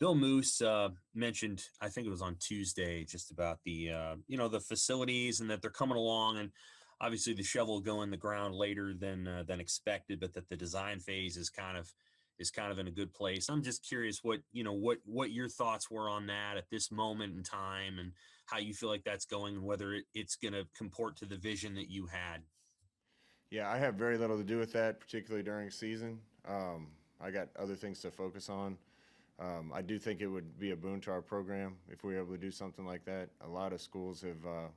Bill Moose mentioned, I think it was on Tuesday, just about the facilities and that they're coming along, and obviously the shovel will go in the ground later than expected, but that the design phase is kind of in a good place. I'm just curious what your thoughts were on that at this moment in time, and how you feel like that's going, and whether it's going to comport to the vision that you had. Yeah, I have very little to do with that, particularly during season. I got other things to focus on. I do think it would be a boon to our program if we were able to do something like that. A lot of schools have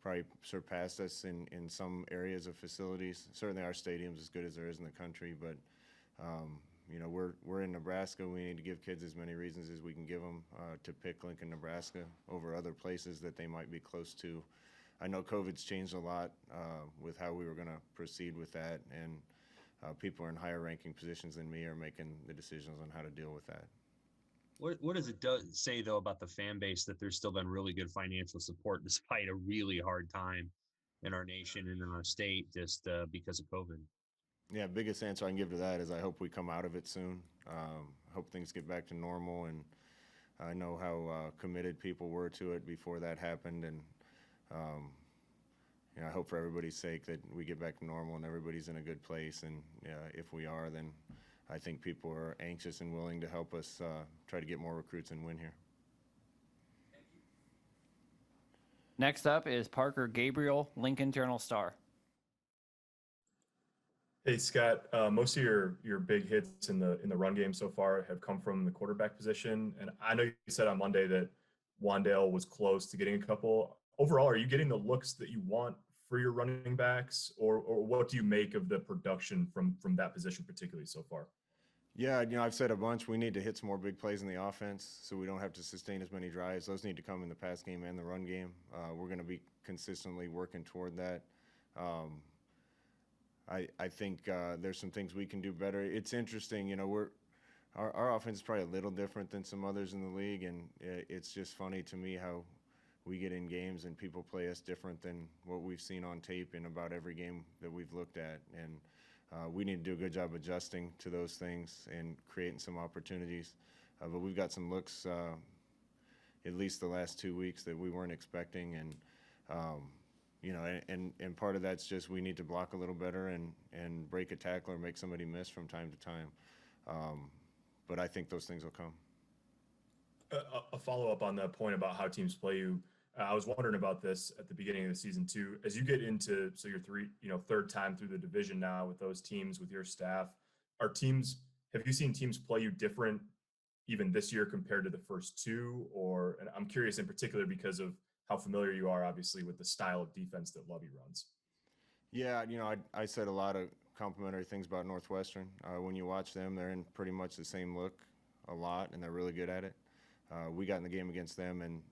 probably surpassed us in some areas of facilities. Certainly, our stadium's as good as there is in the country, but we're in Nebraska. We need to give kids as many reasons as we can give them to pick Lincoln, Nebraska over other places that they might be close to. I know COVID's changed a lot with how we were going to proceed with that, and people in higher ranking positions than me are making the decisions on how to deal with that. What does it say though about the fan base that there's still been really good financial support despite a really hard time in our nation and in our state just because of COVID? Yeah, biggest answer I can give to that is I hope we come out of it soon. Hope things get back to normal, and I know how committed people were to it before that happened, and um, I hope for everybody's sake that we get back to normal and everybody's in a good place. And if we are, then I think people are anxious and willing to help us try to get more recruits and win here. Next up is Parker Gabriel, Lincoln Journal-Star. Hey Scott, most of your big hits in the run game so far have come from the quarterback position, and I know you said on Monday that Wandale was close to getting a couple. Overall, are you getting the looks that you want for your running backs, or what do you make of the production from that position particularly so far? Yeah, I've said a bunch. We need to hit some more big plays in the offense so we don't have to sustain as many drives. Those need to come in the pass game and the run game. We're going to be consistently working toward that. I think there's some things we can do better. It's interesting, our offense is probably a little different than some others in the league, and it's just funny to me how we get in games and people play us different than what we've seen on tape in about every game that we've looked at. And we need to do a good job adjusting to those things and creating some opportunities. But we've got some looks, at least the last 2 weeks, that we weren't expecting. And and part of that's just we need to block a little better and break a tackle or make somebody miss from time to time. But I think those things will come. A follow-up on that point about how teams play you. I was wondering about this at the beginning of the season too. As you get into your third time through the division now with those teams, with your staff, have you seen teams play you different even this year compared to the first two? And I'm curious in particular because of how familiar you are, obviously, with the style of defense that Lovey runs. Yeah, I said a lot of complimentary things about Northwestern. When you watch them, they're in pretty much the same look a lot, and they're really good at it. We got in the game against them, and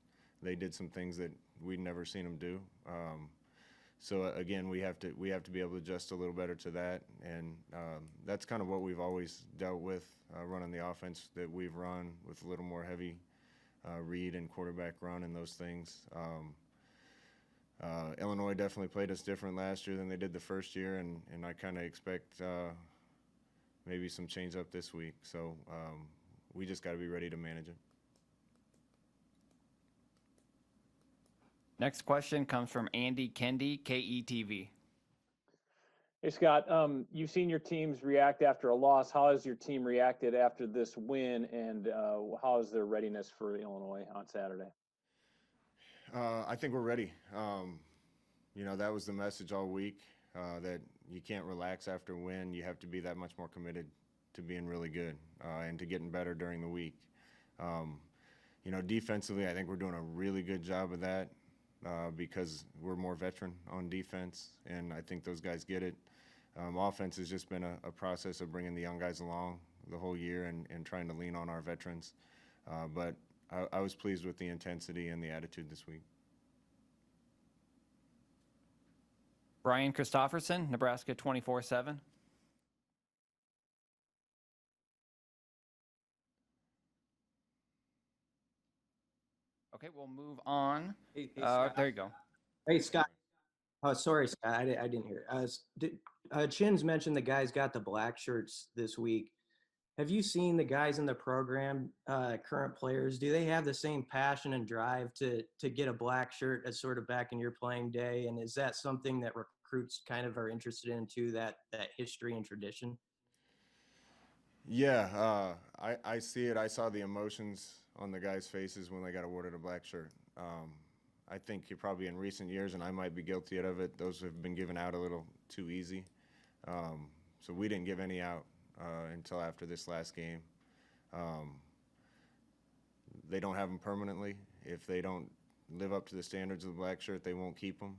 they did some things that we'd never seen them do. So again, we have to be able to adjust a little better to that, and that's kind of what we've always dealt with, running the offense that we've run with a little more heavy read and quarterback run and those things. Illinois definitely played us different last year than they did the first year, and I kind of expect maybe some change up this week. So we just got to be ready to manage it. Next question comes from Andy Kendi, KETV. Hey, Scott, you've seen your teams react after a loss. How has your team reacted after this win, and how is their readiness for Illinois on Saturday? I think we're ready. That was the message all week, that you can't relax after a win. You have to be that much more committed to being really good and to getting better during the week. Defensively, I think we're doing a really good job of that because we're more veteran on defense, and I think those guys get it. Offense has just been a process of bringing the young guys along the whole year and trying to lean on our veterans. But I was pleased with the intensity and the attitude this week. Brian Christopherson, Nebraska 247. Okay, we'll move on. Hey, Scott. There you go. Hey, Scott. Oh, sorry, Scott. I didn't hear. Chins mentioned the guys got the black shirts this week. Have you seen the guys in the program, current players? Do they have the same passion and drive to get a black shirt as sort of back in your playing day? And is that something that recruits kind of are interested in too, that history and tradition? Yeah, I see it. I saw the emotions on the guys' faces when they got awarded a black shirt. I think you're probably in recent years, and I might be guilty of it, those have been given out a little too easy. So we didn't give any out until after this last game. They don't have them permanently. If they don't live up to the standards of the black shirt, they won't keep them.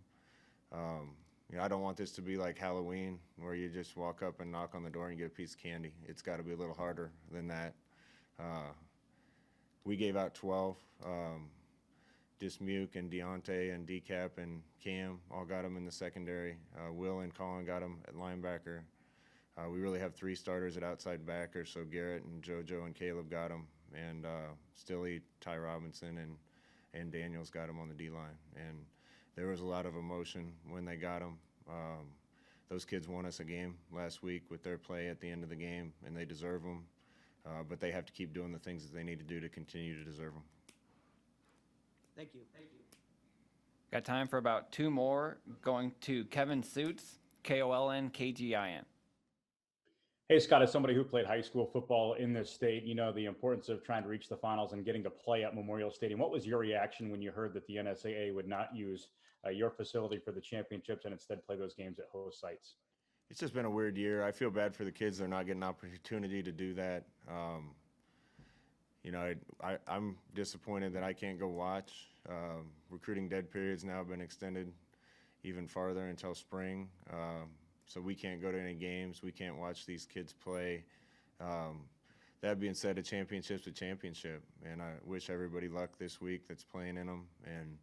I don't want this to be like Halloween where you just walk up and knock on the door and you get a piece of candy. It's got to be a little harder than that. We gave out 12. Dismuke and Deontay and Decap and Cam all got them in the secondary. Will and Colin got them at linebacker. We really have 3 starters at outside backer, so Garrett and JoJo and Caleb got them, and Stilley, Ty Robinson, and Daniels got them on the D-line. And there was a lot of emotion when they got them. Those kids won us a game last week with their play at the end of the game, and they deserve them. But they have to keep doing the things that they need to do to continue to deserve them. Thank you. Got time for about 2 more. Going to Kevin Suits, KOLN-KGIN. Hey, Scott, as somebody who played high school football in this state, you know the importance of trying to reach the finals and getting to play at Memorial Stadium. What was your reaction when you heard that the NSAA would not use your facility for the championships and instead play those games at host sites? It's just been a weird year. I feel bad for the kids. They're not getting an opportunity to do that. I'm disappointed that I can't go watch. Recruiting dead period's now been extended even farther until spring. So we can't go to any games. We can't watch these kids play. That being said, a championship's a championship, and I wish everybody luck this week that's playing in them. And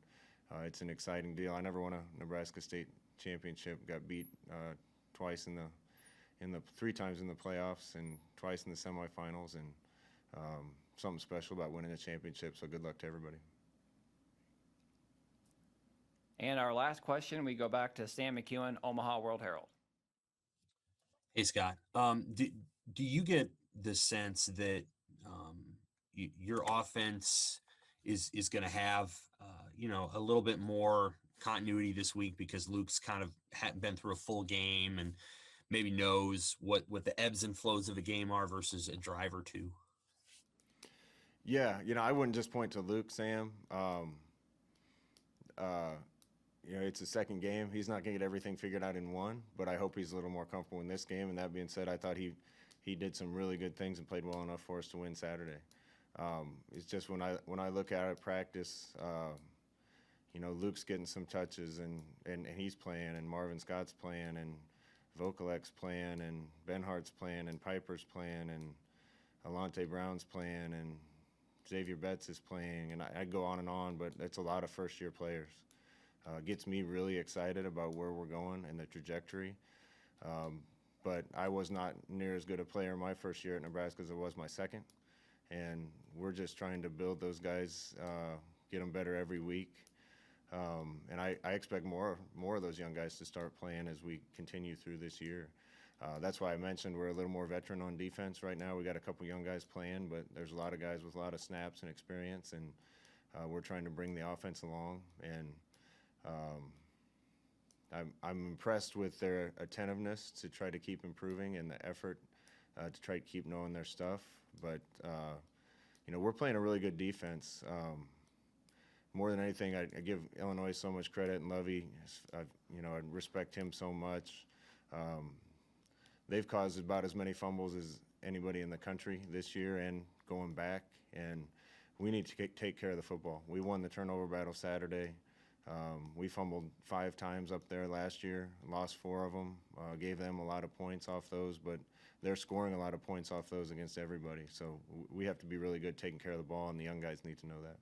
it's an exciting deal. I never won a Nebraska State championship. Got beat twice in the 3 times in the playoffs and twice in the semifinals, and something special about winning a championship. So good luck to everybody. And our last question, we go back to Sam McEwen, Omaha World Herald. Hey, Scott. Do you get the sense that your offense is going to have a little bit more continuity this week because Luke's kind of hadn't been through a full game and maybe knows what the ebbs and flows of a game are versus a drive or two? Yeah, I wouldn't just point to Luke, Sam. It's a second game. He's not going to get everything figured out in one, but I hope he's a little more comfortable in this game. And that being said, I thought he did some really good things and played well enough for us to win Saturday. It's just when I look at it practice, Luke's getting some touches and he's playing, and Marvin Scott's playing, and Vokalek's playing, and Benhart's playing, and Piper's playing, and Alante Brown's playing, and Xavier Betts is playing, and I go on, but it's a lot of first-year players. Gets me really excited about where we're going and the trajectory. But I was not near as good a player my first year at Nebraska as I was my second. And we're just trying to build those guys, get them better every week. And I expect more of those young guys to start playing as we continue through this year. That's why I mentioned we're a little more veteran on defense right now. We got a couple young guys playing, but there's a lot of guys with a lot of snaps and experience, and we're trying to bring the offense along. And I'm impressed with their attentiveness to try to keep improving and the effort to try to keep knowing their stuff. But we're playing a really good defense. More than anything, I give Illinois so much credit, and Lovey, I respect him so much. They've caused about as many fumbles as anybody in the country this year and going back, and we need to take care of the football. We won the turnover battle Saturday. We fumbled 5 times up there last year, lost 4 of them, gave them a lot of points off those, but they're scoring a lot of points off those against everybody. So we have to be really good taking care of the ball, and the young guys need to know that.